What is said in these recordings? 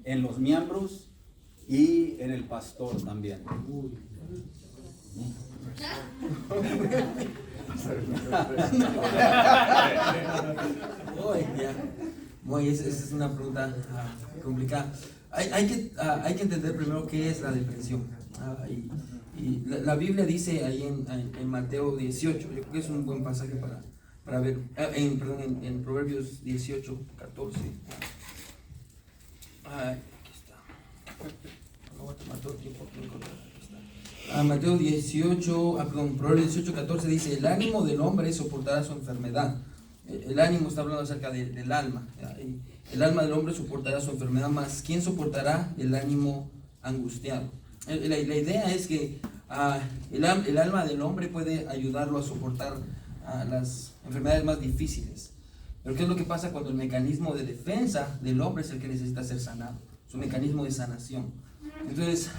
En los miembros y en el pastor también. Esa es una pregunta complicada. Hay que entender primero qué es la depresión. Y la Biblia dice ahí en Mateo 18, yo creo que es un buen pasaje para ver, en Proverbios 18, 14. Aquí está. No voy a tomar todo el tiempo aquí en Mateo 18, Proverbios 18, 14 dice: el ánimo del hombre soportará su enfermedad. El ánimo está hablando acerca del alma. El alma del hombre soportará su enfermedad, más ¿quién soportará el ánimo angustiado? La idea es que el alma del hombre puede ayudarlo a soportar las enfermedades más difíciles. Pero ¿qué es lo que pasa cuando el mecanismo de defensa del hombre es el que necesita ser sanado? Su mecanismo de sanación. Entonces,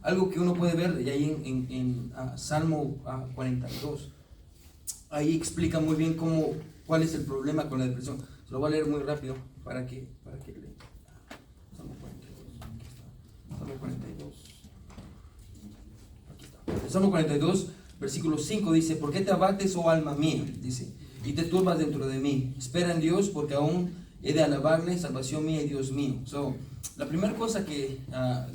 algo que uno puede ver y ahí en Salmo 42, ahí explica muy bien cuál es el problema con la depresión. Se lo voy a leer muy rápido para que lea. Salmo 42, aquí está. Salmo 42. Aquí está. El Salmo 42, versículo 5 dice: ¿por qué te abates, oh alma mía? Dice, y te turbas dentro de mí. Espera en Dios, porque aún he de alabarle, salvación mía y Dios mío. La primera cosa que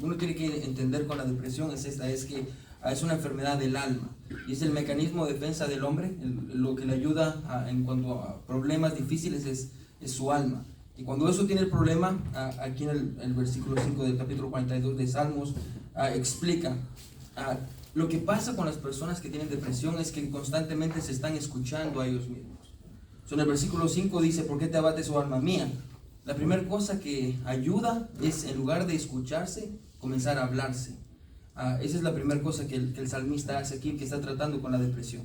uno tiene que entender con la depresión es que es una enfermedad del alma, y es el mecanismo de defensa del hombre. Lo que le ayuda en cuanto a problemas difíciles es su alma. Y cuando eso tiene el problema, aquí en el versículo 5 del capítulo 42 de Salmos, explica lo que pasa con las personas que tienen depresión es que constantemente se están escuchando a ellos mismos. En el versículo 5 dice: ¿por qué te abates, oh alma mía? La primera cosa que ayuda es, en lugar de escucharse, comenzar a hablarse. Esa es la primera cosa que el salmista hace aquí, que está tratando con la depresión.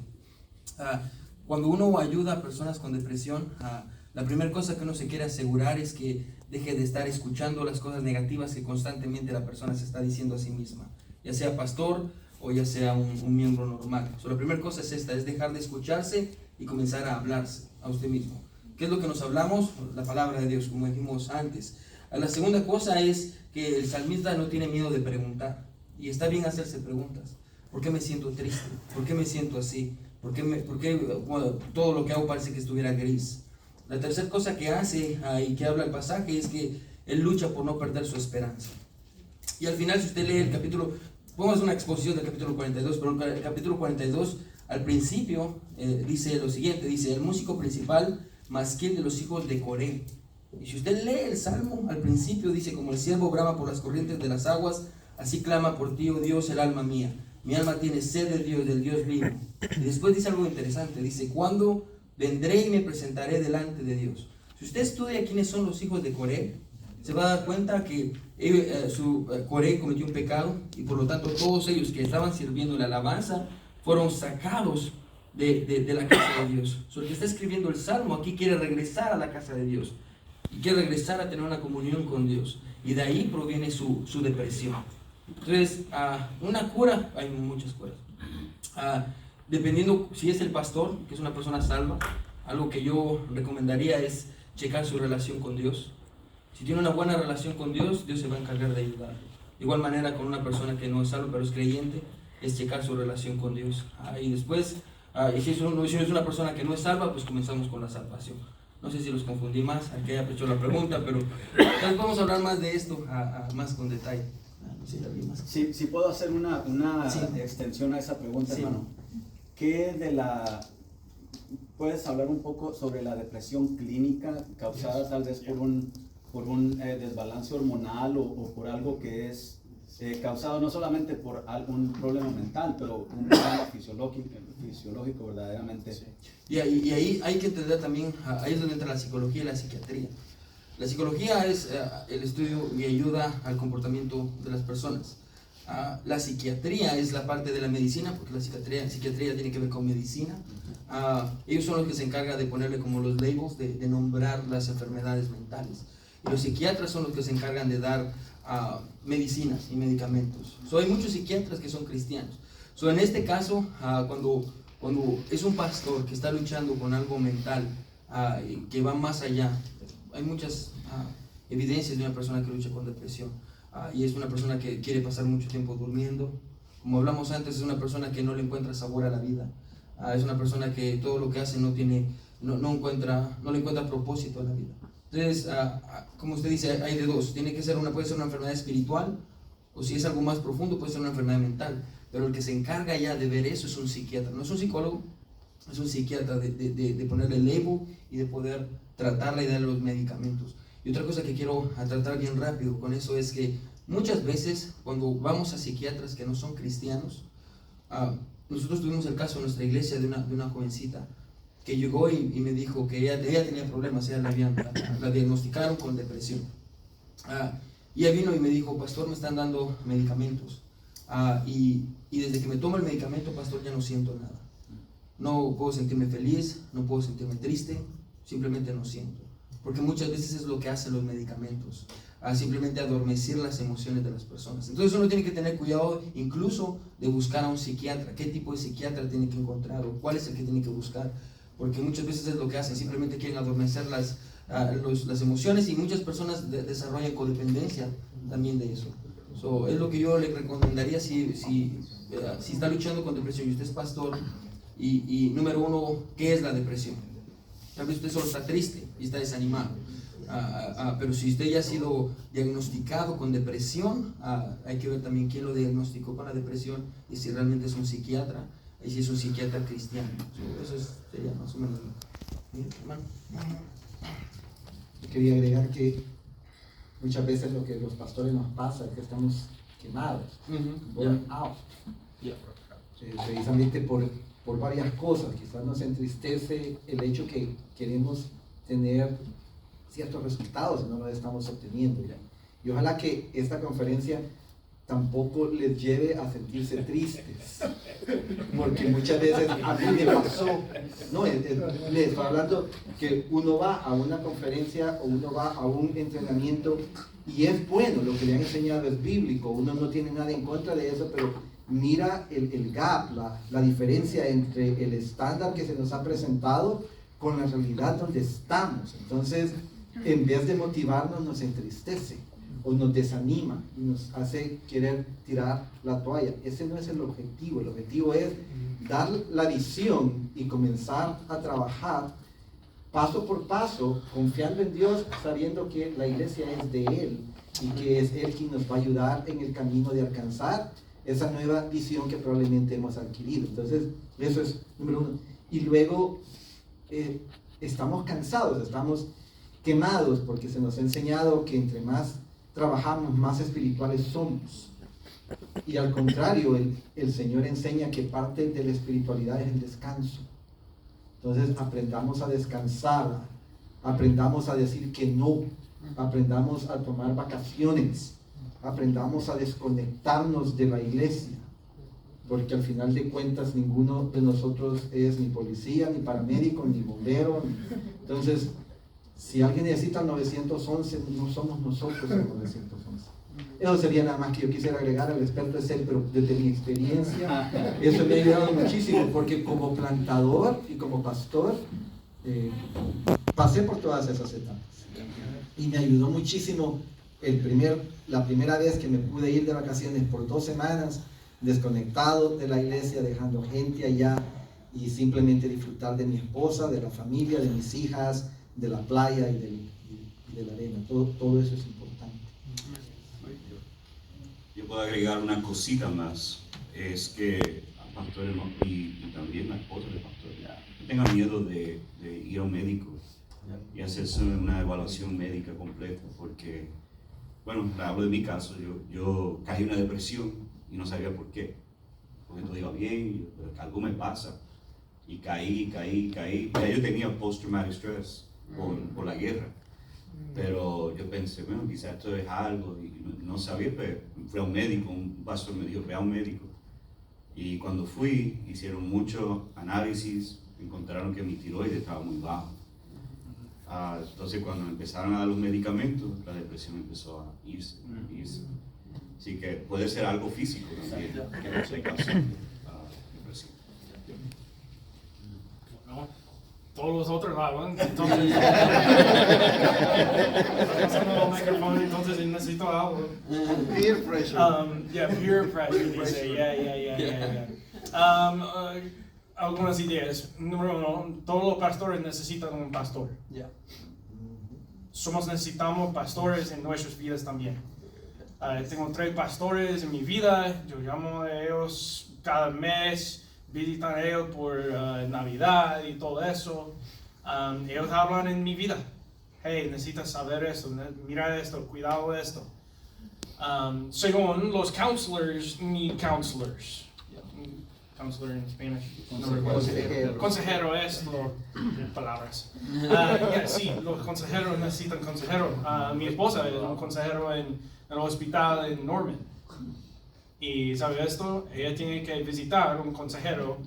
Cuando uno ayuda a personas con depresión, la primera cosa que uno se quiere asegurar es que deje de estar escuchando las cosas negativas que constantemente la persona se está diciendo a sí misma, ya sea pastor o ya sea un miembro normal. La primera cosa es esta, es dejar de escucharse y comenzar a hablarse a usted mismo. ¿Qué es lo que nos hablamos? La palabra de Dios, como dijimos antes. La segunda cosa es que el salmista no tiene miedo de preguntar, y está bien hacerse preguntas. ¿Por qué me siento triste? ¿Por qué me siento así? ¿Por qué todo lo que hago parece que estuviera gris? La tercera cosa que hace y que habla el pasaje es que él lucha por no perder su esperanza. Y al final, si usted lee el capítulo, pongamos una exposición del capítulo 42, pero el capítulo 42 al principio dice lo siguiente, dice: el músico principal, Masquil de los hijos de Coré. Y si usted lee el Salmo, al principio dice: como el ciervo brama por las corrientes de las aguas, así clama por ti, oh Dios, el alma mía. Mi alma tiene sed de Dios, del Dios vivo. Y después dice algo interesante, dice: ¿cuándo vendré y me presentaré delante de Dios? Si usted estudia quiénes son los hijos de Coré, se va a dar cuenta que Coré cometió un pecado, y por lo tanto todos ellos que estaban sirviendo la alabanza fueron sacados de la casa de Dios. El que está escribiendo el Salmo aquí quiere regresar a la casa de Dios y quiere regresar a tener una comunión con Dios, y de ahí proviene su depresión. Entonces, una cura, hay muchas curas. Dependiendo si es el pastor, que es una persona salva, algo que yo recomendaría es checar su relación con Dios. Si tiene una buena relación con Dios, Dios se va a encargar de ayudarlo. De igual manera con una persona que no es salva pero es creyente, es checar su relación con Dios. Y después, y si es una persona que no es salva, pues comenzamos con la salvación. No sé si los confundí más, aquí haya hecho la pregunta, pero vamos a hablar más de esto más con detalle. Si puedo hacer una extensión a esa pregunta, sí, hermano. ¿Puedes hablar un poco sobre la depresión clínica causada tal vez por un desbalance hormonal o por algo que es causado no solamente por algún problema mental, pero un problema fisiológico verdaderamente? Sí. Y ahí hay que entender también, ahí es donde entra la psicología y la psiquiatría. La psicología es el estudio y ayuda al comportamiento de las personas. La psiquiatría es la parte de la medicina, porque la psiquiatría tiene que ver con medicina. Ellos son los que se encargan de ponerle como los labels, de nombrar las enfermedades mentales. Y los psiquiatras son los que se encargan de dar medicinas y medicamentos. Hay muchos psiquiatras que son cristianos. En este caso, cuando es un pastor que está luchando con algo mental que va más allá, hay muchas evidencias de una persona que lucha con depresión. Y es una persona que quiere pasar mucho tiempo durmiendo. Como hablamos antes, es una persona que no le encuentra sabor a la vida. Es una persona que todo lo que hace no le encuentra propósito a la vida. Entonces, como usted dice, hay de dos. Puede ser una enfermedad espiritual, o si es algo más profundo, puede ser una enfermedad mental. Pero el que se encarga ya de ver eso es un psiquiatra, no es un psicólogo, es un psiquiatra de ponerle el label y de poder tratarla y darle los medicamentos. Y otra cosa que quiero tratar bien rápido con eso es que muchas veces cuando vamos a psiquiatras que no son cristianos, nosotros tuvimos el caso en nuestra iglesia de una jovencita que llegó y me dijo que ella tenía problemas, la diagnosticaron con depresión. Y ella vino y me dijo, pastor, me están dando medicamentos. Y desde que me tomo el medicamento, pastor, ya no siento nada. No puedo sentirme feliz, no puedo sentirme triste, simplemente no siento. Porque muchas veces es lo que hacen los medicamentos, simplemente adormecer las emociones de las personas. Entonces uno tiene que tener cuidado incluso de buscar a un psiquiatra. ¿Qué tipo de psiquiatra tiene que encontrar o cuál es el que tiene que buscar? Porque muchas veces es lo que hacen, simplemente quieren adormecer las emociones, y muchas personas desarrollan codependencia también de eso. Es lo que yo le recomendaría si está luchando con depresión y usted es pastor. Y número uno, ¿qué es la depresión? Tal vez usted solo está triste y está desanimado. Pero si usted ya ha sido diagnosticado con depresión, hay que ver también quién lo diagnosticó con la depresión y si realmente es un psiquiatra, y si es un psiquiatra cristiano. Eso sería más o menos. Hermano. Quería agregar que muchas veces lo que los pastores nos pasa es que estamos quemados, burn out, precisamente por varias cosas. Quizás nos entristece el hecho que queremos tener ciertos resultados y no los estamos obteniendo ya. Y ojalá que esta conferencia tampoco les lleve a sentirse tristes, porque muchas veces a mí me pasó, les estoy hablando que uno va a una conferencia o uno va a un entrenamiento y es bueno, lo que le han enseñado es bíblico, uno no tiene nada en contra de eso, pero mira el gap, la diferencia entre el estándar que se nos ha presentado con la realidad donde estamos. Entonces, en vez de motivarnos, nos entristece o nos desanima y nos hace querer tirar la toalla. Ese no es el objetivo es dar la visión y comenzar a trabajar paso por paso, confiando en Dios, sabiendo que la iglesia es de Él y que es Él quien nos va a ayudar en el camino de alcanzar esa nueva visión que probablemente hemos adquirido. Entonces, eso es número uno. Y luego, estamos cansados, estamos quemados, porque se nos ha enseñado que entre más trabajamos, más espirituales somos. Y al contrario, el Señor enseña que parte de la espiritualidad es el descanso. Entonces aprendamos a descansar, aprendamos a decir que no, aprendamos a tomar vacaciones, aprendamos a desconectarnos de la iglesia, porque al final de cuentas ninguno de nosotros es ni policía, ni paramédico, ni bombero. Entonces, si alguien necesita el 911, no somos nosotros el 911. Eso sería nada más que yo quisiera agregar. El experto es él, pero desde mi experiencia, eso me ha ayudado muchísimo, porque como plantador y como pastor, pasé por todas esas etapas. Y me ayudó muchísimo la primera vez que me pude ir de vacaciones por 2 semanas, desconectado de la iglesia, dejando gente allá y simplemente disfrutar de mi esposa, de la familia, de mis hijas, de la playa y de la arena. Todo eso es importante. Yo puedo agregar una cosita más, es que pastor y también la esposa del pastor no tengan miedo de ir a un médico y hacerse una evaluación médica completa, porque, bueno, hablo de mi caso, yo caí en una depresión y no sabía por qué, porque todo iba bien, pero algo me pasa, y caí, ya yo tenía post-traumatic stress por la guerra, pero yo pensé, bueno, quizás esto es algo, y no sabía, pero fui a un médico, un pastor me dijo, ve a un médico, y cuando fui, hicieron muchos análisis, encontraron que mi tiroides estaba muy bajo. Entonces cuando empezaron a dar los medicamentos, la depresión empezó a irse. Así que puede ser algo físico también, que no se cause depresión. todos los otros lados, entonces pasando el micrófono, entonces necesito algo. Peer pressure. Peer pressure, dice, yeah. Algunas ideas. Número uno, todos los pastores necesitan un pastor. Necesitamos pastores en nuestras vidas también. Tengo 3 pastores en mi vida, yo llamo a ellos cada mes, visitan a ellos por Navidad y todo eso. Ellos hablan en mi vida. Hey, necesitas saber esto, mira esto, cuidado de esto. Según los counselors need counselors. Counselor en Spanish. Consejero es palabras. Sí, los consejeros necesitan consejero. Mi esposa es un consejero en el hospital en Norman. Y ¿sabe esto? Ella tiene que visitar un consejero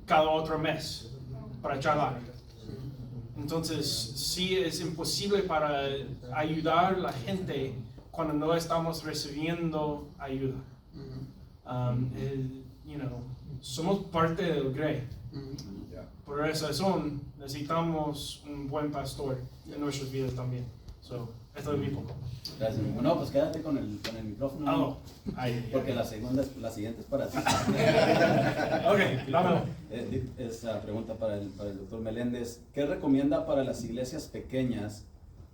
cada otro mes para charlar. Entonces, sí es imposible para ayudar a la gente cuando no estamos recibiendo ayuda. Somos parte del Grey. Por esa razón, necesitamos un buen pastor en nuestras vidas también. Esto es mi poco. Gracias. No, pues quédate con el micrófono. Porque la siguiente es para ti. Ok, dámelo. Esa pregunta para el doctor Meléndez. ¿Qué recomienda para las iglesias pequeñas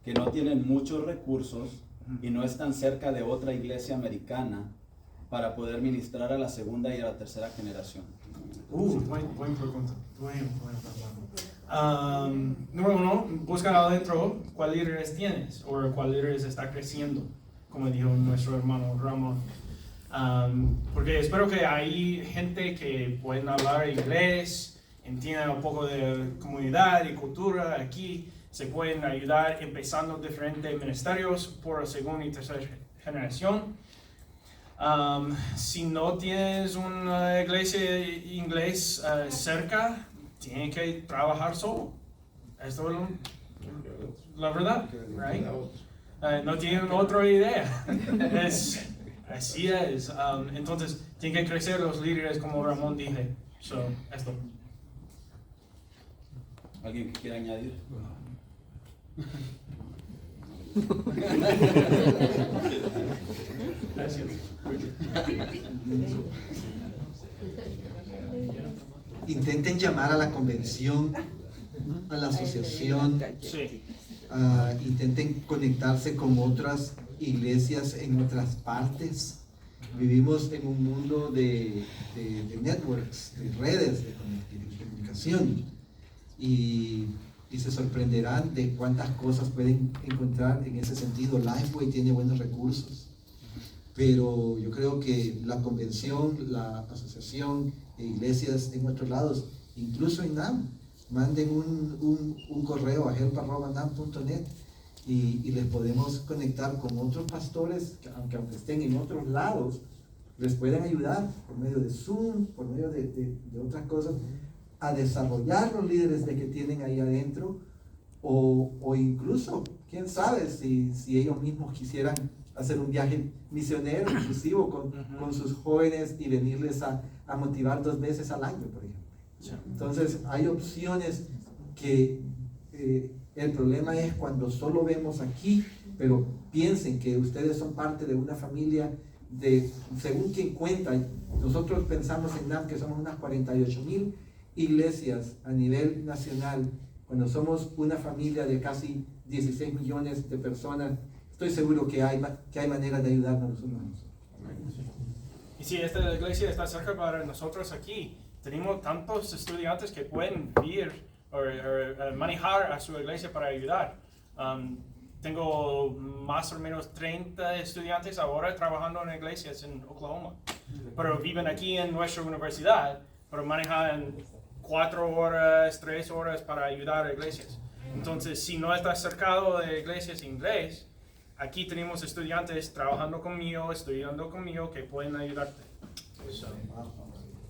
que no tienen muchos recursos y no están cerca de otra iglesia americana para poder ministrar a la segunda y a la tercera generación? Buena pregunta. Número uno, busca adentro cuál líderes tienes o cuál líderes está creciendo, como dijo nuestro hermano Ramón. Porque espero que hay gente que pueden hablar inglés, entiendan un poco de comunidad y cultura aquí, se pueden ayudar empezando diferentes ministerios por segunda y tercera generación. Si no tienes una iglesia inglés cerca, tienes que trabajar solo. Esto es la verdad, right? No tienen otra idea. Así es. Entonces, tienen que crecer los líderes como Ramón dije. Esto. ¿Alguien que quiera añadir? Gracias. Intenten llamar a la convención, a la asociación, Sí. intenten conectarse con otras iglesias en otras partes. Vivimos en un mundo de networks, de redes de comunicación y se sorprenderán de cuántas cosas pueden encontrar en ese sentido. Lifeway tiene buenos recursos, pero yo creo que la convención, la asociación de iglesias en otros lados, incluso en NAM, manden un correo a help@nam.net y les podemos conectar con otros pastores que aunque estén en otros lados, les pueden ayudar por medio de Zoom, por medio de otras cosas, a desarrollar los líderes que tienen ahí adentro, o incluso, quién sabe, si ellos mismos quisieran hacer un viaje misionero inclusivo con sus jóvenes y venirles a motivar 2 veces al año, por ejemplo. Entonces hay opciones que el problema es cuando solo vemos aquí, pero piensen que ustedes son parte de una familia según quien cuenta, nosotros pensamos en NAM que somos unas 48,000 iglesias a nivel nacional, cuando somos una familia de casi 16 millones de personas. Estoy seguro que hay maneras de ayudarnos los humanos. Y si esta iglesia está cerca para nosotros aquí, tenemos tantos estudiantes que pueden ir o manejar a su iglesia para ayudar. Tengo más o menos 30 estudiantes ahora trabajando en iglesias en Oklahoma, pero viven aquí en nuestra universidad, pero manejan 4 horas, 3 horas para ayudar a iglesias. Entonces, si no estás cercado de iglesias inglés, aquí tenemos estudiantes trabajando conmigo, estudiando conmigo, que pueden ayudarte.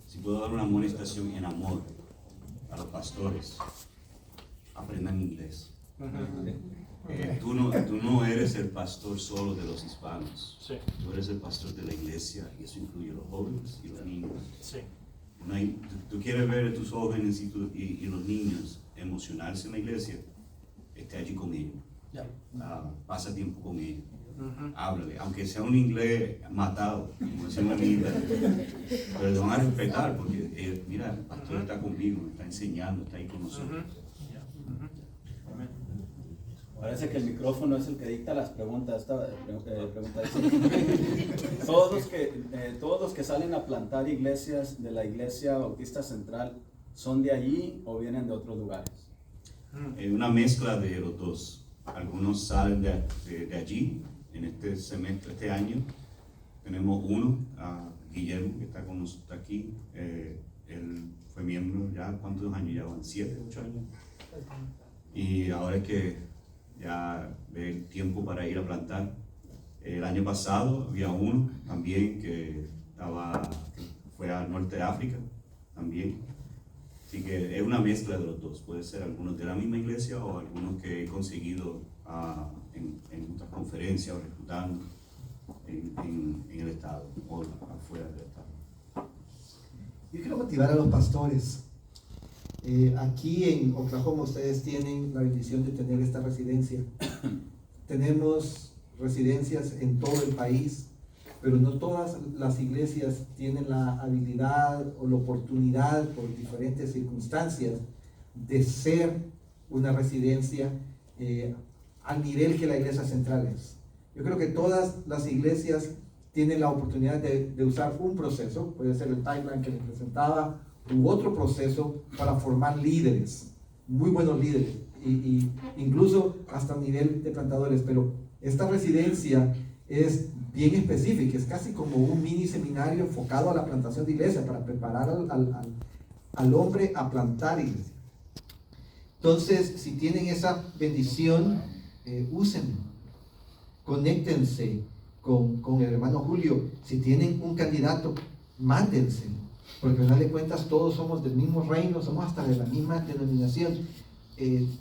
Si puedo dar una amonestación en amor a los pastores, aprendan inglés. Tú no eres el pastor solo de los hispanos. Sí. Tú eres el pastor de la iglesia, y eso incluye a los jóvenes y los niños. Sí. Tú quieres ver a tus jóvenes y los niños emocionarse en la iglesia, esté allí con ellos. Ya. Pasa tiempo con ellos. Ujú. Háblale, aunque sea un inglés matado, como decimos en inglés, pero lo van a respetar porque, mira, el pastor está conmigo, me está enseñando, está ahí con nosotros. Parece que el micrófono es el que dicta las preguntas. Esta pregunta dice, todos los que salen a plantar iglesias de la Iglesia Bautista Central, ¿son de allí o vienen de otros lugares? Una mezcla de los dos. Algunos salen de allí, en este semestre, este año. Tenemos uno, Guillermo, que está con nosotros aquí. Él fue miembro ya, ¿cuántos años? Ya van 7, 8 años. Y ahora es que ya ve el tiempo para ir a plantar. El año pasado había uno también que fue al norte de África también. Así que es una mezcla de los dos. Puede ser algunos de la misma iglesia o algunos que he conseguido en otras conferencias o reclutando en el estado o afuera del estado. Yo quiero motivar a los pastores. Aquí en Oklahoma ustedes tienen la bendición de tener esta residencia. Tenemos residencias en todo el país, pero no todas las iglesias tienen la habilidad o la oportunidad por diferentes circunstancias de ser una residencia al nivel que la iglesia central es. Yo creo que todas las iglesias tienen la oportunidad de usar un proceso, puede ser el pipeline que les presentaba, u otro proceso para formar líderes, muy buenos líderes, y incluso hasta a nivel de plantadores. Pero esta residencia es bien específica, es casi como un mini seminario enfocado a la plantación de iglesia, para preparar al hombre a plantar iglesia. Entonces, si tienen esa bendición, úsenlo, conéctense con el hermano Julio. Si tienen un candidato, mándenselo, porque al final de cuentas todos somos del mismo reino, somos hasta de la misma denominación.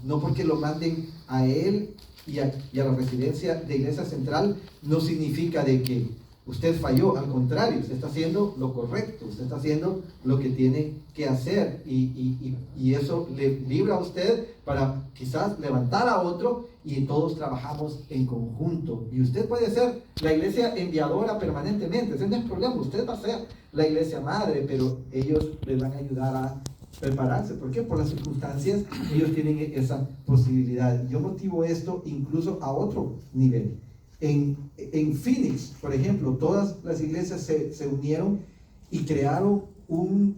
No porque lo manden a él y a la residencia de Iglesia Central no significa de que usted falló. Al contrario, usted está haciendo lo correcto, usted está haciendo lo que tiene que hacer, y eso le libra a usted para quizás levantar a otro, y todos trabajamos en conjunto. Y usted puede ser la iglesia enviadora permanentemente, ese no es problema. Usted va a ser la iglesia madre, pero ellos les van a ayudar a prepararse. ¿Por qué? Por las circunstancias, ellos tienen esa posibilidad. Yo motivo esto incluso a otro nivel. En Phoenix, por ejemplo, todas las iglesias se unieron y crearon un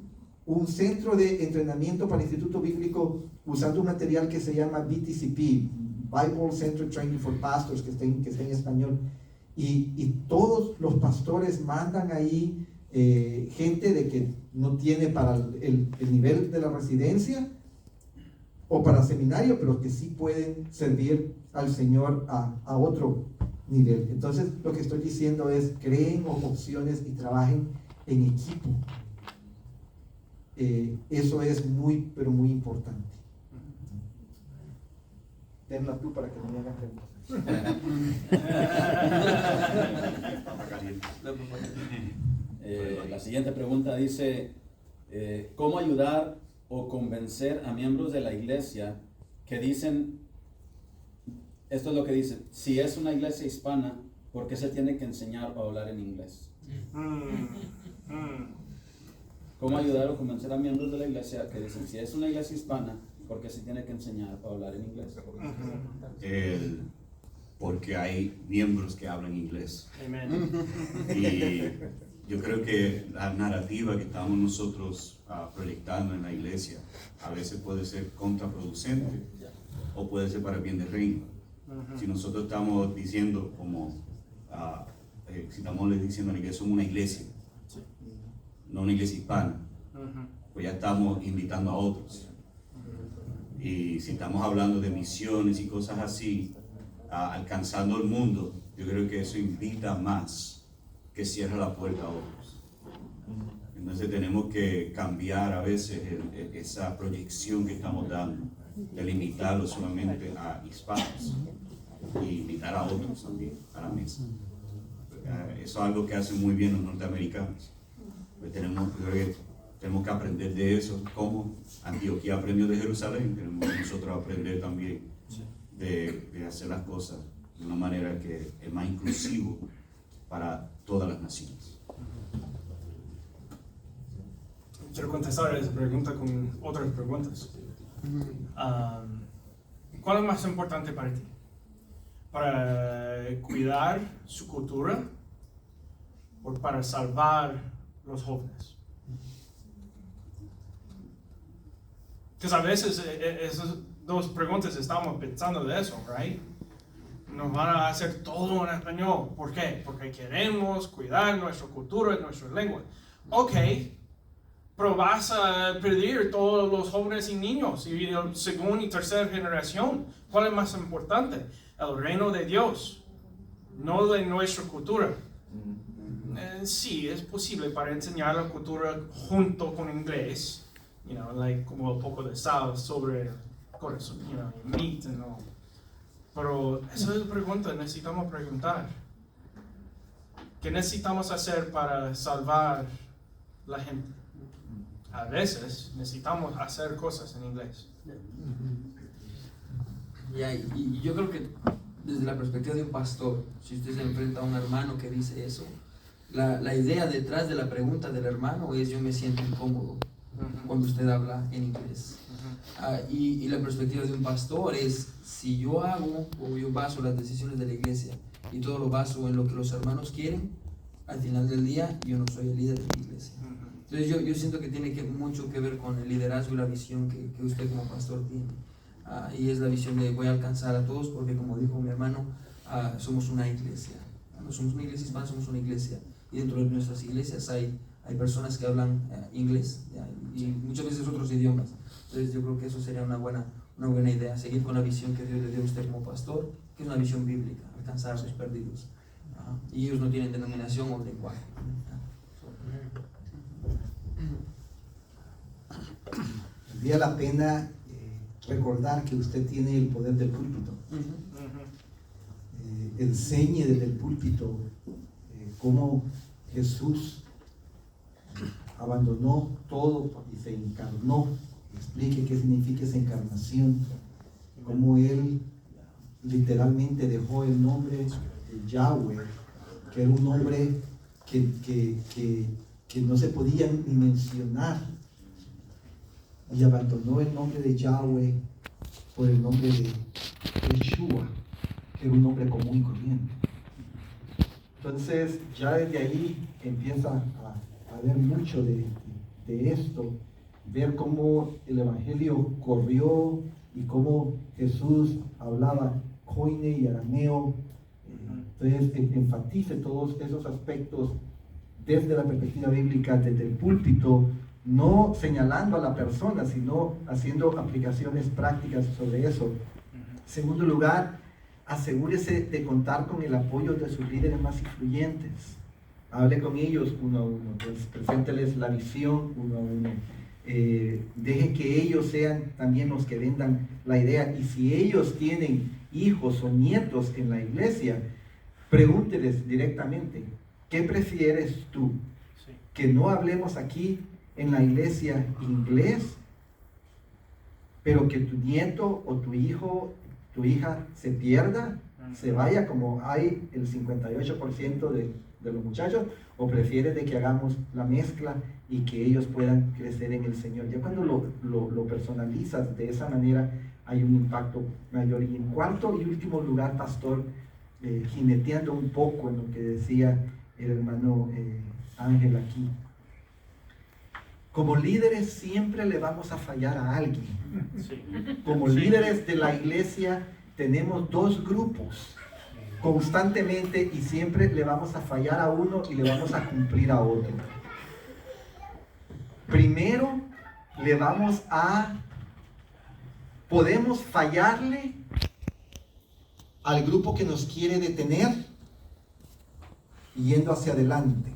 centro de entrenamiento para el Instituto Bíblico, usando un material que se llama BTCP, Bible Center Training for Pastors, que está en español. Y todos los pastores mandan ahí gente de que no tiene para el nivel de la residencia o para seminario, pero que sí pueden servir al Señor a otro nivel. Entonces, lo que estoy diciendo es: creen opciones y trabajen en equipo. Eso es muy, pero muy importante. Denla tú para que no me hagan preguntas. La siguiente pregunta dice, ¿cómo ayudar o convencer a miembros de la iglesia que dicen, esto es lo que dicen, si es una iglesia hispana, ¿por qué se tiene que enseñar o hablar en inglés? ¿Cómo ayudar o convencer a miembros de la iglesia que dicen, si es una iglesia hispana, ¿por qué se tiene que enseñar o hablar en inglés? Porque hay miembros que hablan inglés. Amen. Y yo creo que la narrativa que estamos nosotros proyectando en la iglesia a veces puede ser contraproducente o puede ser para el bien del reino. Si nosotros estamos diciendo si estamos diciendo a la iglesia, somos una iglesia, no una iglesia hispana, pues ya estamos invitando a otros. Y si estamos hablando de misiones y cosas así, alcanzando el mundo, yo creo que eso invita más que cierra la puerta a otros. Entonces tenemos que cambiar a veces esa proyección que estamos dando, de limitarlo solamente a hispanos y invitar a otros también a la mesa. Eso es algo que hacen muy bien los norteamericanos. Pues tenemos que tenemos que aprender de eso, como Antioquía aprendió de Jerusalén, tenemos que nosotros aprender también de hacer las cosas de una manera que es más inclusivo para todas las naciones. Quiero contestar esa pregunta con otras preguntas. ¿Cuál es más importante para ti? ¿Para cuidar su cultura o para salvar los jóvenes? Porque a veces esas dos preguntas estamos pensando de eso, right? Nos van a hacer todo en español. ¿Por qué? Porque queremos cuidar nuestra cultura y nuestra lengua. Ok, pero vas a perder todos los jóvenes y niños y segunda y tercera generación. ¿Cuál es más importante? El reino de Dios, no de nuestra cultura. Sí, es posible para enseñar la cultura junto con inglés, como un poco de sal sobre corazón, meat and all. Pero esa es la pregunta, necesitamos preguntar. ¿Qué necesitamos hacer para salvar la gente? A veces necesitamos hacer cosas en inglés. Y yo creo que desde la perspectiva de un pastor, si usted se enfrenta a un hermano que dice eso, la idea detrás de la pregunta del hermano es: yo me siento incómodo cuando usted habla en inglés. Y la perspectiva de un pastor es: si yo hago o yo baso las decisiones de la iglesia y todo lo baso en lo que los hermanos quieren, al final del día yo no soy el líder de la iglesia. Entonces yo siento que tiene mucho que ver con el liderazgo y la visión que usted como pastor tiene. Y es la visión de: voy a alcanzar a todos, porque como dijo mi hermano, somos una iglesia. No somos una iglesia hispana, somos una iglesia. Y dentro de nuestras iglesias hay personas que hablan inglés y muchas veces otros idiomas. Entonces yo creo que eso sería una buena idea, seguir con la visión que Dios le dio a usted como pastor, que es una visión bíblica, alcanzar a sus perdidos. Y ellos no tienen denominación o lenguaje. Valdría la pena recordar que usted tiene el poder del púlpito. Enseñe desde el púlpito cómo Jesús abandonó todo y se encarnó. Explique qué significa esa encarnación, cómo Él literalmente dejó el nombre de Yahweh, que era un nombre que no se podía ni mencionar, y abandonó el nombre de Yahweh por el nombre de Yeshua, que era un nombre común y corriente. Entonces ya desde ahí empieza a ver mucho de esto, ver cómo el evangelio corrió y cómo Jesús hablaba koine y arameo. Entonces enfatice todos esos aspectos desde la perspectiva bíblica, desde el púlpito, no señalando a la persona, sino haciendo aplicaciones prácticas sobre eso. En segundo lugar, asegúrese de contar con el apoyo de sus líderes más influyentes. Hable con ellos uno a uno, presénteles la visión uno a uno. Deje que ellos sean también los que vendan la idea. Y si ellos tienen hijos o nietos en la iglesia, pregúnteles directamente: ¿qué prefieres tú? Sí. ¿Que no hablemos aquí en la iglesia inglés, pero que tu nieto o tu hijo, tu hija se pierda, se vaya como hay el 58% de los muchachos? ¿O prefieres de que hagamos la mezcla y que ellos puedan crecer en el Señor? Ya cuando lo personalizas de esa manera, hay un impacto mayor. Y en cuarto y último lugar, pastor, jineteando un poco en lo que decía el hermano Ángel aquí, como líderes siempre le vamos a fallar a alguien. Sí. Como líderes de la iglesia tenemos dos grupos constantemente, y siempre le vamos a fallar a uno y le vamos a cumplir a otro. Primero podemos fallarle al grupo que nos quiere detener yendo hacia adelante,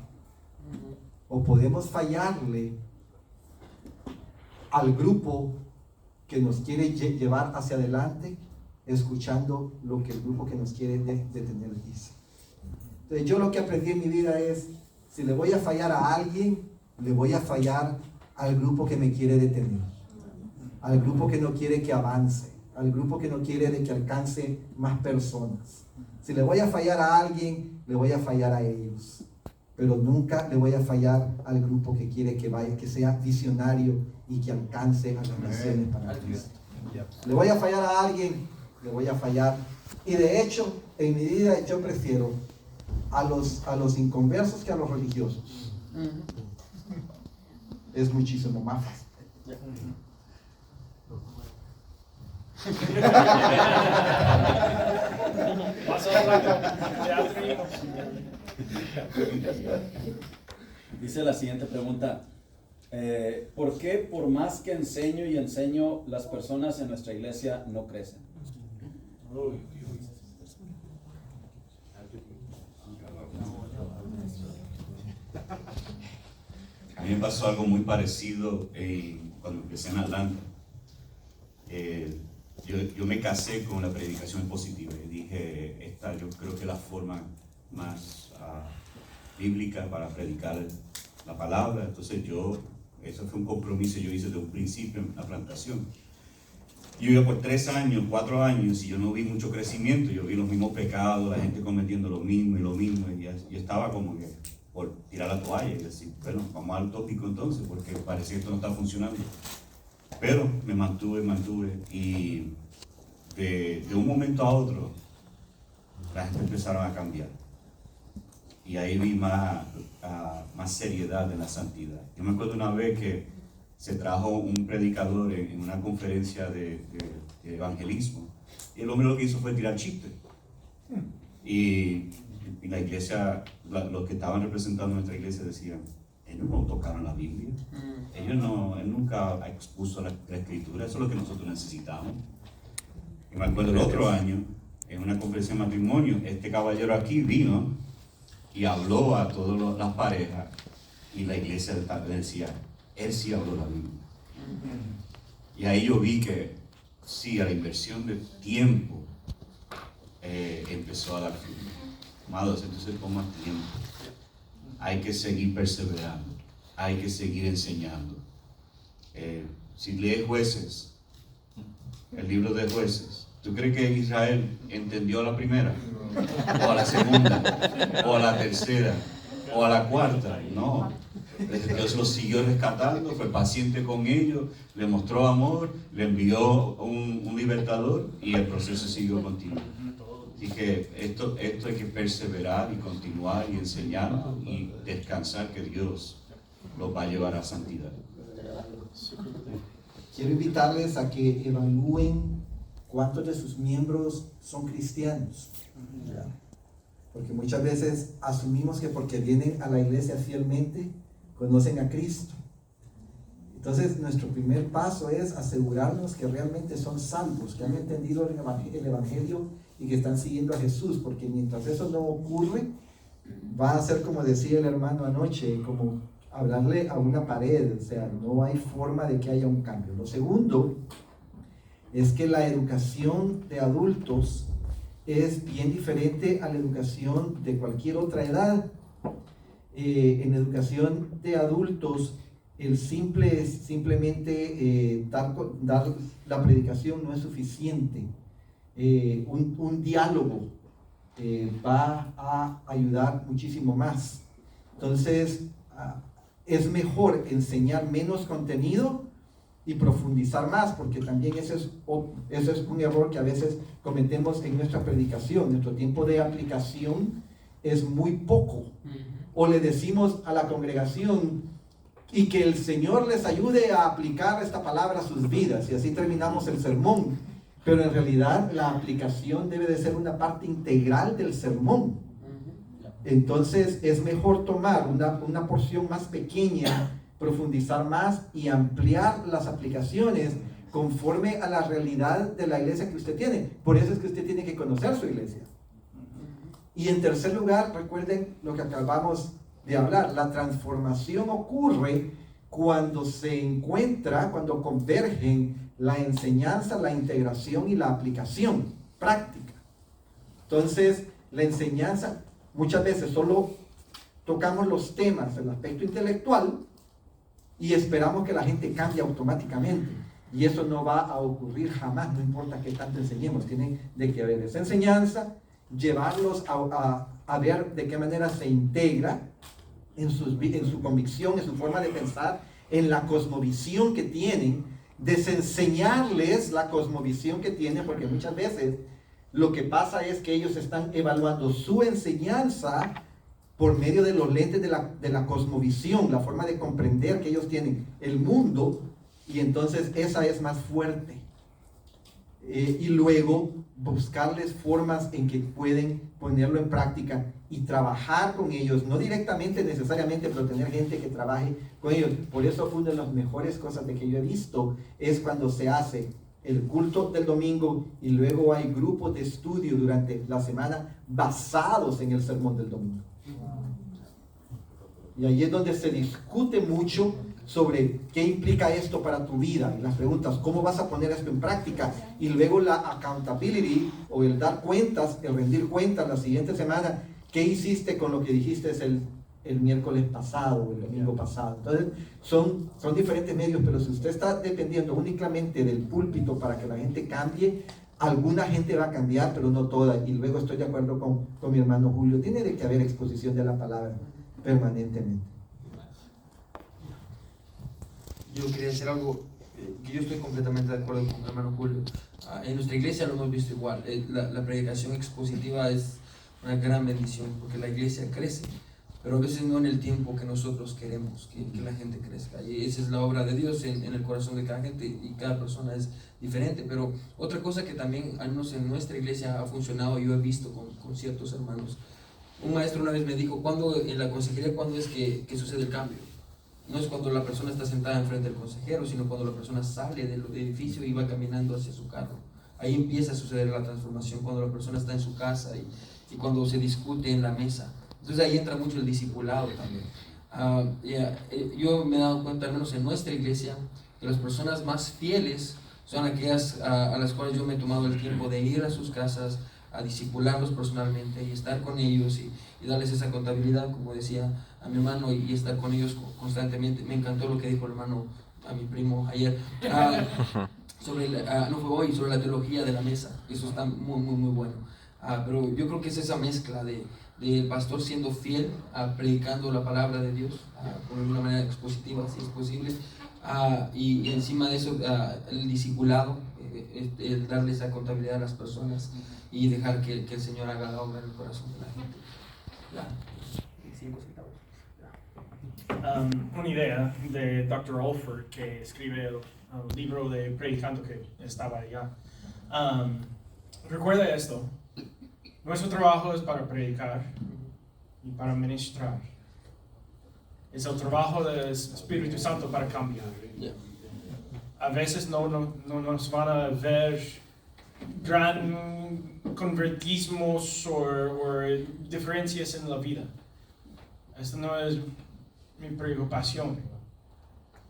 o podemos fallarle al grupo que nos quiere llevar hacia adelante, escuchando lo que el grupo que nos quiere detener dice. Entonces yo lo que aprendí en mi vida es: si le voy a fallar a alguien, le voy a fallar al grupo que me quiere detener, al grupo que no quiere que avance, al grupo que no quiere de que alcance más personas. Si le voy a fallar a alguien, le voy a fallar a ellos, pero nunca le voy a fallar al grupo que quiere que vaya, que sea visionario y que alcance a las naciones para Cristo. Le voy a fallar a alguien, le voy a fallar. Y de hecho, en mi vida yo prefiero a los inconversos que a los religiosos. Es muchísimo más fácil. Dice la siguiente pregunta. ¿Por qué por más que enseño y enseño, las personas en nuestra iglesia no crecen? A mí me pasó algo muy parecido cuando empecé en Atlanta. Yo me casé con la predicación positiva y dije, esta yo creo que es la forma más bíblica para predicar la palabra. Entonces eso fue un compromiso que yo hice desde un principio en la plantación. Yo iba por 3 años, 4 años y yo no vi mucho crecimiento. Yo vi los mismos pecados, la gente cometiendo lo mismo y yo estaba como que por tirar la toalla y decir, bueno, vamos al tópico entonces porque parece que esto no está funcionando. Pero me mantuve y de un momento a otro la gente empezaron a cambiar. Y ahí vi más seriedad en la santidad. Yo me acuerdo una vez que se trajo un predicador en una conferencia de evangelismo y el hombre lo que hizo fue tirar chistes. Y la iglesia, los que estaban representando nuestra iglesia decían, ellos no tocaron la Biblia, él nunca expuso la escritura, eso es lo que nosotros necesitamos. Y me acuerdo el otro año, en una conferencia de matrimonio, este caballero aquí vino y habló a todas las parejas y la iglesia decía, él sí habló la Biblia. Y ahí yo vi que sí, a la inversión de tiempo empezó a dar fruto. Amados, entonces toma tiempo. Hay que seguir perseverando, hay que seguir enseñando. Si lees Jueces, el libro de Jueces, ¿tú crees que Israel entendió a la primera? ¿O a la segunda? ¿O a la tercera? ¿O a la cuarta? No. Dios los siguió rescatando, fue paciente con ellos, le mostró amor, le envió un libertador y el proceso siguió continuo. Así que esto hay que perseverar y continuar y enseñar y descansar que Dios los va a llevar a santidad. Quiero invitarles a que evalúen cuántos de sus miembros son cristianos. Porque muchas veces asumimos que porque vienen a la iglesia fielmente, conocen a Cristo. Entonces, nuestro primer paso es asegurarnos que realmente son salvos, que han entendido el Evangelio y que están siguiendo a Jesús, porque mientras eso no ocurre, va a ser como decía el hermano anoche, como hablarle a una pared, o sea, no hay forma de que haya un cambio. Lo segundo es que la educación de adultos es bien diferente a la educación de cualquier otra edad. En educación de adultos, el simplemente dar la predicación no es suficiente. Un diálogo va a ayudar muchísimo más. Entonces, es mejor enseñar menos contenido y profundizar más, porque también ese es un error que a veces cometemos en nuestra predicación. Nuestro tiempo de aplicación es muy poco. O le decimos a la congregación y que el Señor les ayude a aplicar esta palabra a sus vidas, y así terminamos el sermón. Pero en realidad la aplicación debe de ser una parte integral del sermón. Entonces es mejor tomar una porción más pequeña, profundizar más y ampliar las aplicaciones conforme a la realidad de la iglesia que usted tiene. Por eso es que usted tiene que conocer su iglesia. Y en tercer lugar, recuerden lo que acabamos de hablar, la transformación ocurre cuando cuando convergen la enseñanza, la integración y la aplicación práctica. Entonces, la enseñanza, muchas veces solo tocamos los temas, el aspecto intelectual, y esperamos que la gente cambie automáticamente. Y eso no va a ocurrir jamás, no importa qué tanto enseñemos. Tiene de que haber esa enseñanza, llevarlos a ver de qué manera se integra en su convicción, en su forma de pensar, en la cosmovisión que tienen, desenseñarles la cosmovisión que tienen, porque muchas veces lo que pasa es que ellos están evaluando su enseñanza por medio de los lentes de la cosmovisión, la forma de comprender que ellos tienen el mundo, y entonces esa es más fuerte. Y luego buscarles formas en que pueden ponerlo en práctica y trabajar con ellos, no directamente necesariamente, pero tener gente que trabaje con ellos. Por eso una de las mejores cosas de que yo he visto es cuando se hace el culto del domingo y luego hay grupos de estudio durante la semana basados en el sermón del domingo. Y ahí es donde se discute mucho sobre qué implica esto para tu vida, y las preguntas, ¿cómo vas a poner esto en práctica? Y luego la accountability, o el dar cuentas, el rendir cuentas la siguiente semana, ¿qué hiciste con lo que dijiste el miércoles pasado o el domingo pasado? Entonces, son diferentes medios, pero si usted está dependiendo únicamente del púlpito para que la gente cambie, alguna gente va a cambiar, pero no toda. Y luego estoy de acuerdo con mi hermano Julio, tiene de que haber exposición de la palabra permanentemente. Yo quería decir algo que yo estoy completamente de acuerdo con mi hermano Julio. En nuestra iglesia lo hemos visto igual. La predicación expositiva es una gran bendición porque la iglesia crece, pero a veces no en el tiempo que nosotros queremos que la gente crezca. Y esa es la obra de Dios en el corazón de cada gente, y cada persona es diferente. Pero otra cosa que también, al menos en nuestra iglesia, ha funcionado, yo he visto con ciertos hermanos. Un maestro una vez me dijo, en la consejería, ¿cuándo es que sucede el cambio? No es cuando la persona está sentada enfrente del consejero, sino cuando la persona sale del edificio y va caminando hacia su carro. Ahí empieza a suceder la transformación, cuando la persona está en su casa y cuando se discute en la mesa. Entonces ahí entra mucho el discipulado también. Yo me he dado cuenta, al menos en nuestra iglesia, que las personas más fieles son aquellas a las cuales yo me he tomado el tiempo de ir a sus casas, a discipularlos personalmente y estar con ellos y darles esa contabilidad, como decía a mi hermano, y estar con ellos constantemente. Me encantó lo que dijo el hermano a mi primo ayer sobre no fue hoy, sobre la teología de la mesa. Eso está muy muy muy bueno. Pero yo creo que es esa mezcla del pastor siendo fiel, predicando la palabra de Dios por alguna manera expositiva, si es posible, y encima de eso el discipulado, el darle esa contabilidad a las personas y dejar que el Señor haga la obra en el corazón de la gente. Una idea de Dr. Olfer, que escribe el libro de Predicando, que estaba allá. Recuerda esto: nuestro trabajo es para predicar y para ministrar. Es el trabajo del Espíritu Santo para cambiar. A veces no nos van a ver gran convertismos o diferencias en la vida. Esta no es mi preocupación.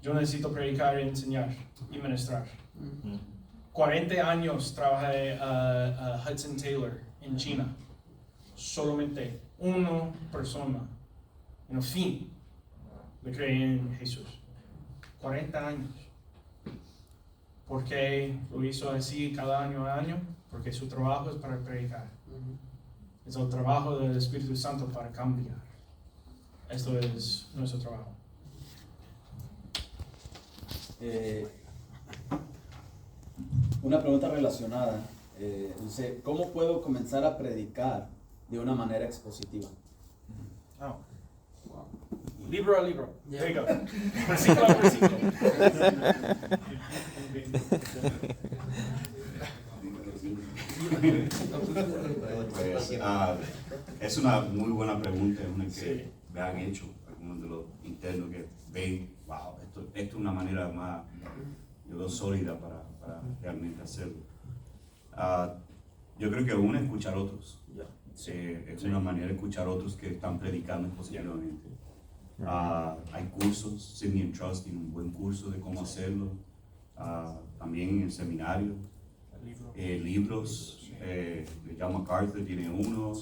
Yo necesito predicar, enseñar y ministrar. 40 años trabajé a Hudson Taylor en China. Solamente una persona, en el fin, le creí en Jesús. 40 años. ¿Por qué lo hizo así cada año a año? Porque su trabajo es para predicar. Es el trabajo del Espíritu Santo para cambiar. Esto es nuestro trabajo. Una pregunta relacionada. Dice, ¿cómo puedo comenzar a predicar de una manera expositiva? Oh. Wow. Libro a libro. There you go. Versículo a versículo. Pues, es una muy buena pregunta, es una que me han hecho algunos de los internos que ven, wow, esto es una manera más, yo creo, sólida para realmente hacerlo. Yo creo que uno es escuchar a otros. Es una manera de escuchar a otros que están predicando positivamente. Hay cursos, Sydney and Trust tiene un buen curso de cómo hacerlo. También en el seminario, libros, John MacArthur tiene uno.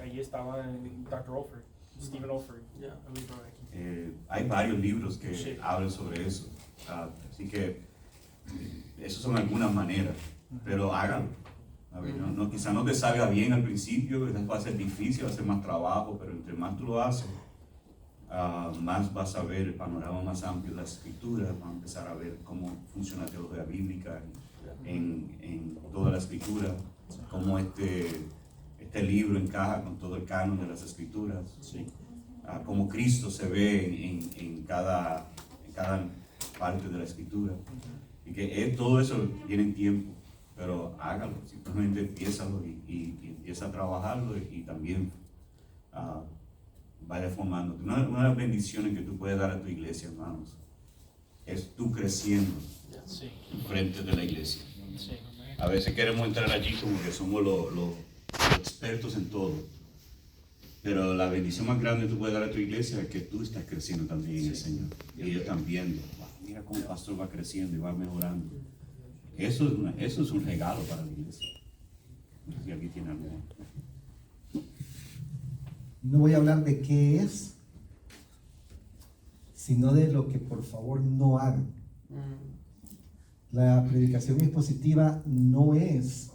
Ahí estaba Dr. Olfer. Stephen Olford. Yeah. El libro de aquí. Hay varios libros que Sí. hablan sobre eso. Así que esas son algunas maneras, pero hágalo. A ver, quizá no te salga bien al principio, quizás va a ser difícil, va a ser más trabajo, pero entre más tú lo haces, más vas a ver el panorama más amplio de las escrituras, vas a empezar a ver cómo funciona la teología bíblica en toda la escritura, cómo este libro encaja con todo el canon de las escrituras, Sí. cómo Cristo se ve en cada parte de la escritura, y que todo eso tiene tiempo, pero hágalo, simplemente empiézalo y empieza a trabajarlo y también vaya formándote. Una de las bendiciones que tú puedes dar a tu iglesia, hermanos, es tú creciendo Sí. frente de la iglesia. Sí. A veces queremos entrar allí como que somos los expertos en todo, pero la bendición más grande que tú puedes dar a tu iglesia es que tú estás creciendo también en el Señor, y ellos están viendo, "Wow, mira cómo el pastor va creciendo y va mejorando". Eso es un regalo para la iglesia. No sé si aquí tiene algo. No voy a hablar de qué es, sino de lo que por favor no hagan. La predicación expositiva no es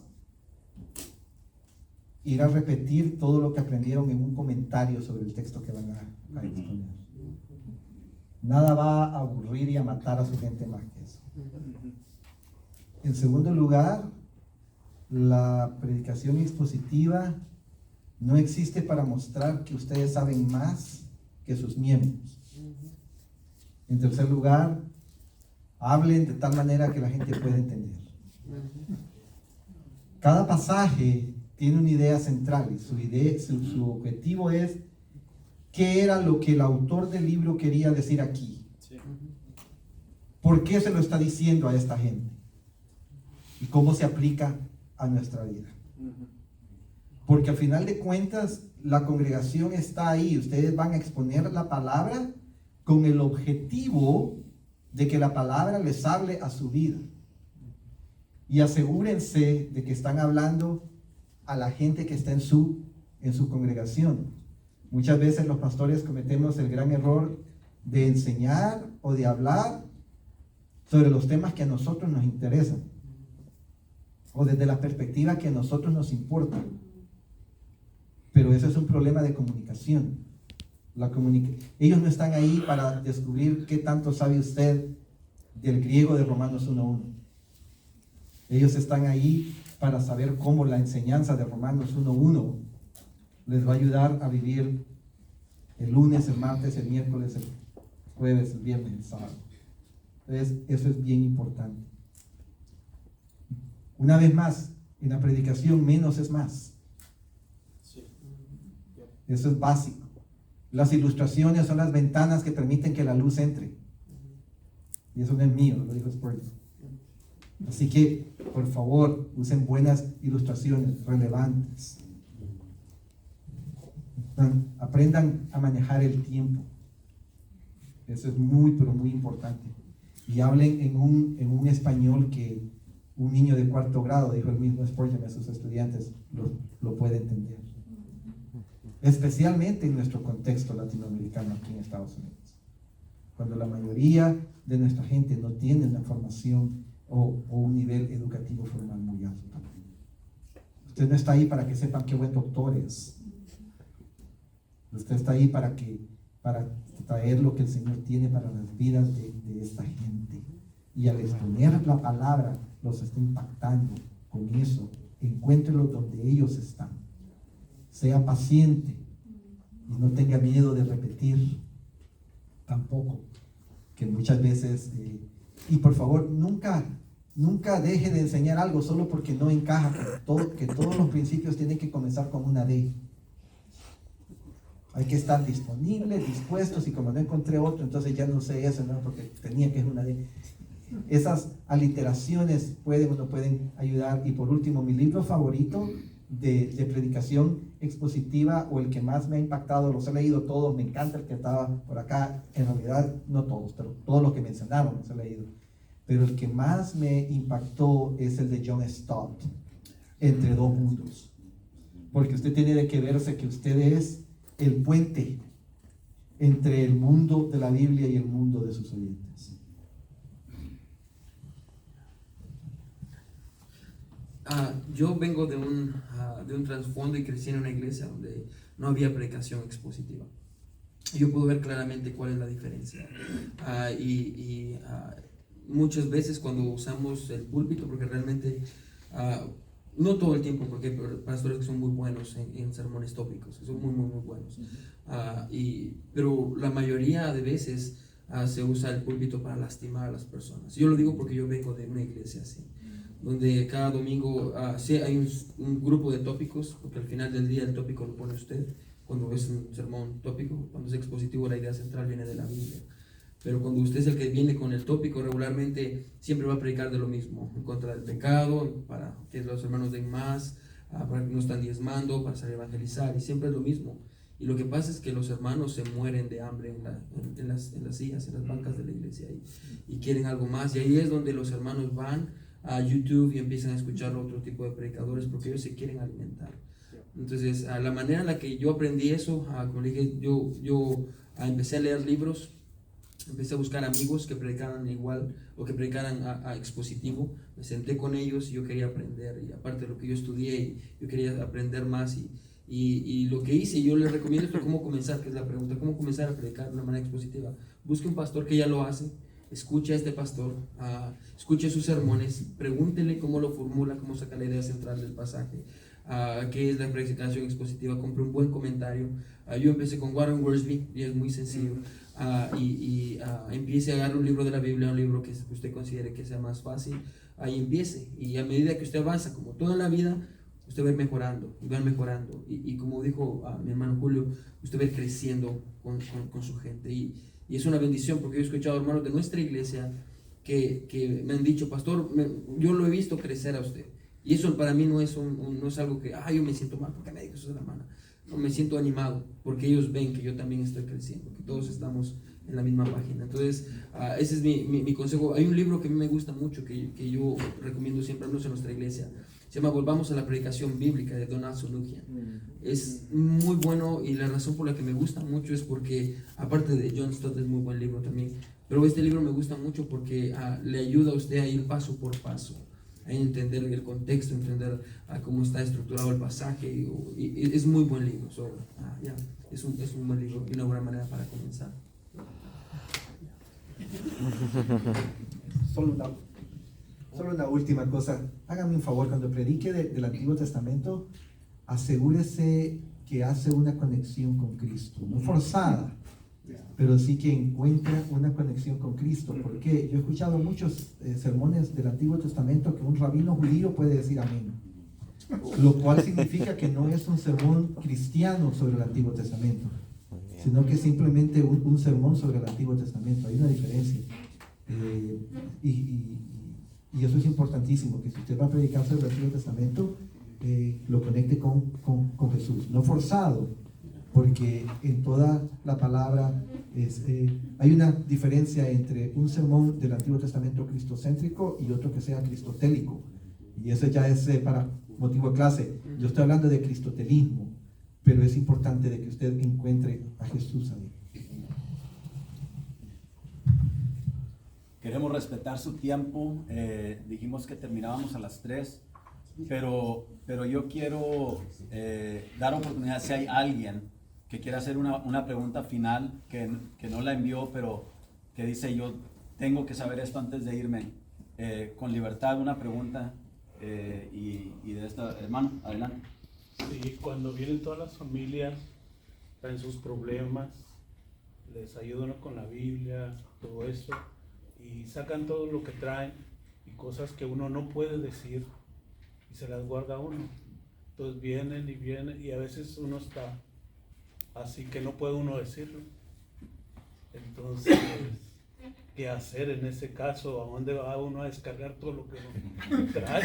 ir a repetir todo lo que aprendieron en un comentario sobre el texto que van a exponer. Nada va a aburrir y a matar a su gente más que eso. En segundo lugar, la predicación expositiva no existe para mostrar que ustedes saben más que sus miembros. En tercer lugar, hablen de tal manera que la gente pueda entender. Cada pasaje tiene una idea central y su objetivo es qué era lo que el autor del libro quería decir aquí. Sí. ¿Por qué se lo está diciendo a esta gente? ¿Y cómo se aplica a nuestra vida? Porque al final de cuentas, la congregación está ahí. Ustedes van a exponer la palabra con el objetivo de que la palabra les hable a su vida. Y asegúrense de que están hablando a la gente que está en su congregación. Muchas veces los pastores cometemos el gran error de enseñar o de hablar sobre los temas que a nosotros nos interesan, o desde la perspectiva que a nosotros nos importa. Pero eso es un problema de comunicación. Ellos no están ahí para descubrir qué tanto sabe usted del griego de Romanos 1:1. Ellos están ahí para saber cómo la enseñanza de Romanos 1:1 les va a ayudar a vivir el lunes, el martes, el miércoles, el jueves, el viernes, el sábado. Entonces, eso es bien importante. Una vez más, en la predicación menos es más. Eso es básico. Las ilustraciones son las ventanas que permiten que la luz entre. Y eso no es mío, lo dijo Spurgeon. Así que, por favor, usen buenas ilustraciones relevantes. Aprendan a manejar el tiempo. Eso es muy, pero muy importante. Y hablen en un español que un niño de 4º grado, dijo el mismo Spurgeon a sus estudiantes, lo puede entender. Especialmente en nuestro contexto latinoamericano aquí en Estados Unidos, cuando la mayoría de nuestra gente no tiene una formación o un nivel educativo formal muy alto. Usted no está ahí para que sepan qué buen doctor es. Usted está ahí para traer lo que el Señor tiene para las vidas de esta gente. Y al exponer la palabra, los está impactando con eso. Encuéntrenlos donde ellos están. Sea paciente y no tenga miedo de repetir tampoco, que muchas veces, y por favor, nunca deje de enseñar algo solo porque no encaja, que todos los principios tienen que comenzar con una D. Hay que estar disponibles, dispuestos, y como no encontré otro, entonces ya no sé eso, ¿no? Porque tenía que ser una D. Esas aliteraciones pueden o no pueden ayudar. Y por último, mi libro favorito de predicación expositiva, o el que más me ha impactado, los he leído todos, me encanta el que estaba por acá, en realidad no todos, pero todos los que mencionaron los he leído, pero el que más me impactó es el de John Stott, Entre dos mundos, porque usted tiene que verse que usted es el puente entre el mundo de la Biblia y el mundo de sus oyentes? Yo vengo de un trasfondo y crecí en una iglesia donde no había predicación expositiva. Yo puedo ver claramente cuál es la diferencia. Muchas veces cuando usamos el púlpito, porque realmente, no todo el tiempo, porque hay pastores que son muy buenos en sermones tópicos, son muy buenos. Pero la mayoría de veces se usa el púlpito para lastimar a las personas. Yo lo digo porque yo vengo de una iglesia así, donde cada domingo sí hay un grupo de tópicos, porque al final del día el tópico lo pone usted. Cuando es un sermón tópico, cuando es expositivo, la idea central viene de la Biblia. Pero cuando usted es el que viene con el tópico, regularmente siempre va a predicar de lo mismo, en contra del pecado, para que los hermanos den más, para que no están diezmando, para salir a evangelizar, y siempre es lo mismo. Y lo que pasa es que los hermanos se mueren de hambre en las sillas, en las bancas de la iglesia, y quieren algo más. Y ahí es donde los hermanos van a YouTube y empiezan a escuchar otro tipo de predicadores, porque ellos se quieren alimentar. Entonces, la manera en la que yo aprendí eso, como dije, yo empecé a leer libros, empecé a buscar amigos que predicaran igual o que predicaran a expositivo. Me senté con ellos y yo quería aprender, y aparte de lo que yo estudié, yo quería aprender más, y lo que hice, yo les recomiendo esto, cómo comenzar, que es la pregunta, cómo comenzar a predicar de una manera expositiva. Busque un pastor que ya lo hace, escuche a este pastor, escuche sus sermones, pregúntele cómo lo formula, cómo saca la idea central del pasaje. ¿Qué es la predicación expositiva? Compre un buen comentario. Yo empecé con Warren Wiersbe y es muy sencillo. Empiece a agarrar un libro de la Biblia, un libro que usted considere que sea más fácil. Ahí empiece, y a medida que usted avanza, como todo en la vida, usted va mejorando y va mejorando. Y como dijo mi hermano Julio, usted va creciendo con su gente. Y es una bendición, porque yo he escuchado hermanos de nuestra iglesia que me han dicho: pastor, yo lo he visto crecer a usted. Y eso para mí no es algo que, yo me siento mal porque me dijo eso de la mano. No, me siento animado porque ellos ven que yo también estoy creciendo, que todos estamos en la misma página. Entonces, ese es mi consejo. Hay un libro que a mí me gusta mucho, que yo recomiendo siempre a nuestra iglesia. Se llama Volvamos a la predicación bíblica, de Donald Solugian. Es muy bueno, y la razón por la que me gusta mucho es porque, aparte de John Stott, es muy buen libro también, pero este libro me gusta mucho porque le ayuda a usted a ir paso por paso, a entender el contexto, entender cómo está estructurado el pasaje, y es muy buen libro. Es un buen libro y una buena manera para comenzar. Solo una última cosa. Hágame un favor, cuando predique del Antiguo Testamento, asegúrese que hace una conexión con Cristo, no forzada, pero sí que encuentra una conexión con Cristo. Porque yo he escuchado muchos sermones del Antiguo Testamento que un rabino judío puede decir amén, lo cual significa que no es un sermón cristiano sobre el Antiguo Testamento, sino que es simplemente un sermón sobre el Antiguo Testamento. Hay una diferencia, y eso es importantísimo, que si usted va a predicar sobre el Antiguo Testamento, lo conecte con Jesús, no forzado, porque en toda la palabra hay una diferencia entre un sermón del Antiguo Testamento cristocéntrico y otro que sea cristotélico, y eso ya es para motivo de clase. Yo estoy hablando de cristotelismo, pero es importante de que usted encuentre a Jesús ahí. Queremos respetar su tiempo. Dijimos que terminábamos a las 3, pero yo quiero dar oportunidad, si hay alguien que quiera hacer una pregunta final, que no la envió, pero que dice: yo tengo que saber esto antes de irme. Con libertad, una pregunta, y de esta, hermano, adelante. Sí, cuando vienen todas las familias, traen sus problemas, les ayuda uno con la Biblia, todo eso, y sacan todo lo que traen y cosas que uno no puede decir y se las guarda uno. Entonces vienen y a veces uno está así que no puede uno decirlo. Entonces, ¿qué hacer en ese caso? ¿A dónde va uno a descargar todo lo que uno trae?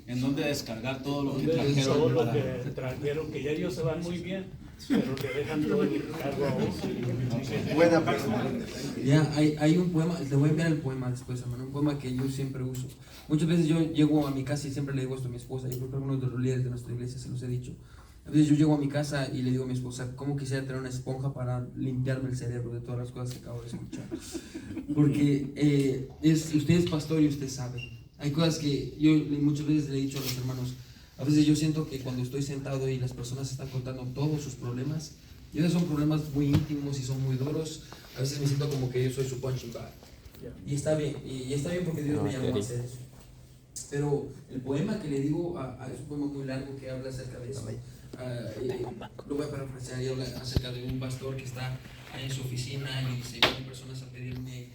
¿En dónde descargar todo lo que Todo lo trajeron? que trajeron, que ya ellos se van muy bien, pero le dejan todo el cargo a uno. Buena persona. Ya, hay un poema, le voy a enviar el poema después, hermano, un poema que yo siempre uso. Muchas veces yo llego a mi casa y siempre le digo esto a mi esposa, yo creo que algunos de los líderes de nuestra iglesia se los he dicho. A veces yo llego a mi casa y le digo a mi esposa, ¿cómo quisiera tener una esponja para limpiarme el cerebro de todas las cosas que acabo de escuchar? Porque usted es pastor y usted sabe. Hay cosas que yo muchas veces le he dicho a los hermanos, a veces yo siento que cuando estoy sentado y las personas están contando todos sus problemas, y esos son problemas muy íntimos y son muy duros, a veces me siento como que yo soy su punching bag. Y está bien porque Dios me llamó a hacer eso. Pero el poema que le digo, es un poema muy largo que habla acerca de eso. Lo voy a parafrasear y habla acerca de un pastor que está en su oficina y dice, vienen personas a pedirme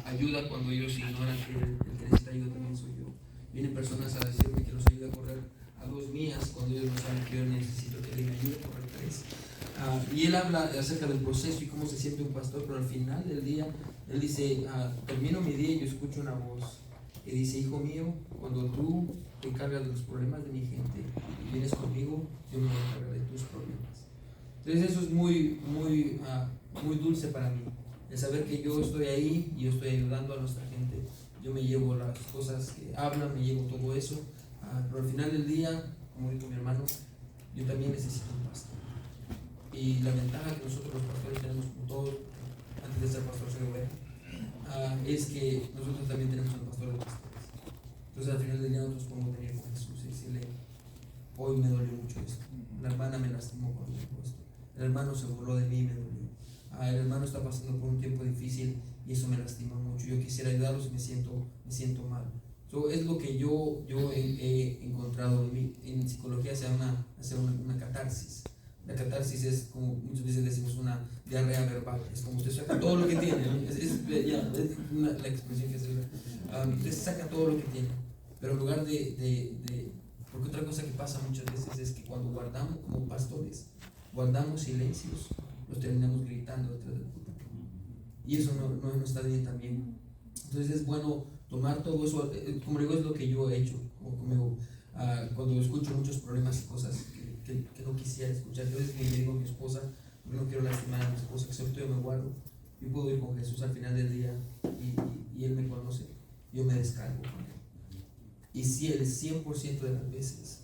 ayuda cuando ellos ignoran que el que necesita ayuda también soy yo. Vienen personas a decirme que los ayude a correr a 2 millas cuando ellos no saben que yo necesito que alguien me ayude a correr 3. Y él habla acerca del proceso y cómo se siente un pastor, pero al final del día, él dice, termino mi día y yo escucho una voz que dice, hijo mío, cuando tú te encargas de los problemas de mi gente y vienes conmigo, yo me voy a encargar de tus problemas. Entonces eso es muy dulce para mí, el saber que yo estoy ahí y yo estoy ayudando a nuestra gente. Yo me llevo las cosas que hablan, me llevo todo eso, pero al final del día, como dijo mi hermano, yo también necesito un pastor. Y la ventaja que nosotros los pastores tenemos, como todos, antes de ser pastor soy oveja, es que nosotros también tenemos un pastor de pastores. Entonces al final del día nosotros podemos venir con Jesús y decirle, hoy me dolió mucho esto, la hermana me lastimó cuando dijo esto, el hermano se burló de mí y me dolió, el hermano está pasando por un tiempo difícil y eso me lastima mucho, yo quisiera ayudarlos y me siento mal. Es lo que yo he encontrado en psicología, se llama hacer una catarsis. La catarsis es, como muchas veces decimos, una diarrea verbal. Es como usted saca todo lo que tiene. La expresión que se usa. Usted saca todo lo que tiene. Pero en lugar porque otra cosa que pasa muchas veces es que cuando guardamos, como pastores, guardamos silencios, los terminamos gritando detrás del púlpito. Y eso no está bien también. Entonces es bueno tomar todo eso, como digo, es lo que yo he hecho. Cuando escucho muchos problemas y cosas que no quisiera escuchar, yo les digo a mi esposa, porque no quiero lastimar a mi esposa, excepto yo me guardo. Yo puedo ir con Jesús al final del día y Él me conoce, yo me descargo con Él. Y si el 100% de las veces,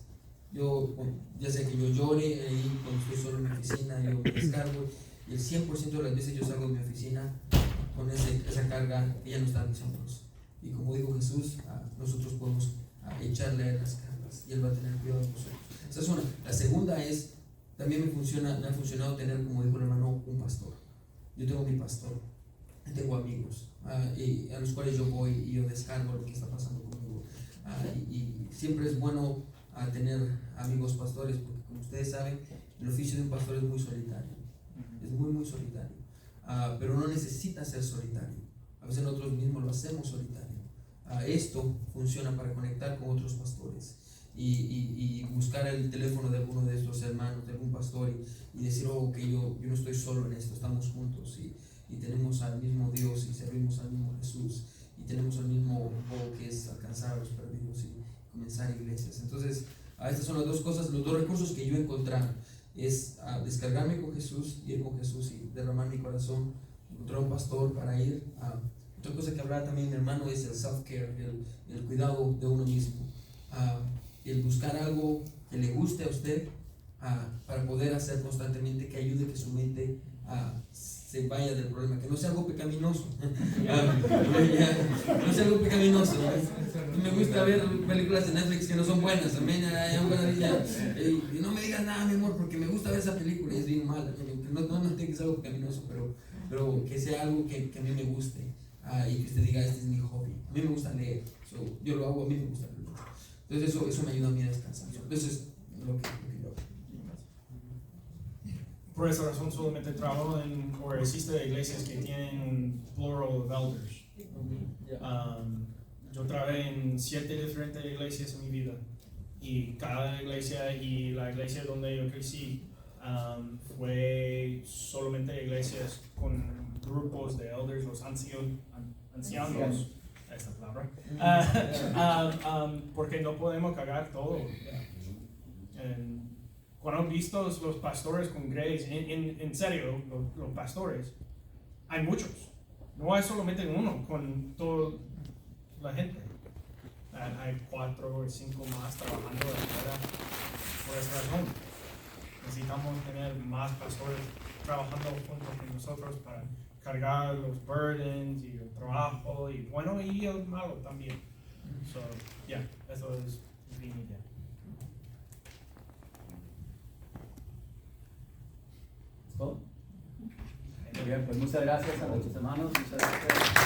ya sea que yo llore ahí cuando estoy solo en mi oficina, yo me descargo, y el 100% de las veces yo salgo de mi oficina con esa carga que ya no está en nosotros. Y como dijo Jesús, nosotros podemos echarle a Él las cargas y Él va a tener cuidado de nosotros. Esa es una. La segunda es, también me ha funcionado tener, como dijo el hermano, un pastor. Yo tengo mi pastor, tengo amigos a los cuales yo voy y yo descargo lo que está pasando conmigo. Y siempre es bueno tener amigos pastores, porque como ustedes saben, el oficio de un pastor es muy solitario, es muy solitario, pero no necesita ser solitario. A veces nosotros mismos lo hacemos solitario. Esto funciona para conectar con otros pastores y buscar el teléfono de alguno de estos hermanos, de algún pastor y decir, que yo no estoy solo en esto, estamos juntos y tenemos al mismo Dios y servimos al mismo Jesús y tenemos el mismo objetivo que es alcanzar a los perdidos y comenzar iglesias. Entonces, estas son las dos cosas, los dos recursos que yo he encontrado, es descargarme con Jesús, ir con Jesús y derramar mi corazón, encontrar un pastor para ir a... Otra cosa que hablaba también mi hermano es el self-care, el cuidado de uno mismo, el buscar algo que le guste a usted para poder hacer constantemente, que ayude que su mente se vaya del problema, que no sea algo pecaminoso. No sea algo pecaminoso. Me gusta ver películas de Netflix que no son buenas, también y no me digas nada, mi amor, porque me gusta ver esa película y es bien mala. No tiene que ser algo pecaminoso, pero que sea algo que a mí me guste. Y que usted diga, este es mi hobby. A mí me gusta leer, yo lo hago, a mí me gusta leer. Entonces eso me ayuda a mí a descansar. Entonces es lo que yo hago. Por esa razón solamente trabajo o existe iglesias que tienen un plural of elders. Yo trabajé en 7 diferentes iglesias en mi vida y cada iglesia y la iglesia donde yo crecí fue solamente iglesias con grupos de elders, los ancianos, esta palabra, porque no podemos cagar todo. Cuando he visto los pastores con Grace, en serio, los pastores, hay muchos, no hay solamente uno con toda la gente. Hay 4 o 5 más trabajando de afuera por esa razón. necesitamos tener más pastores trabajando junto con nosotros para cargar los burdens y el trabajo y bueno y el malo también. So, yeah, eso es mi idea. ¿Todo? Muy bien, pues muchas gracias a nuestros hermanos. Muchas gracias.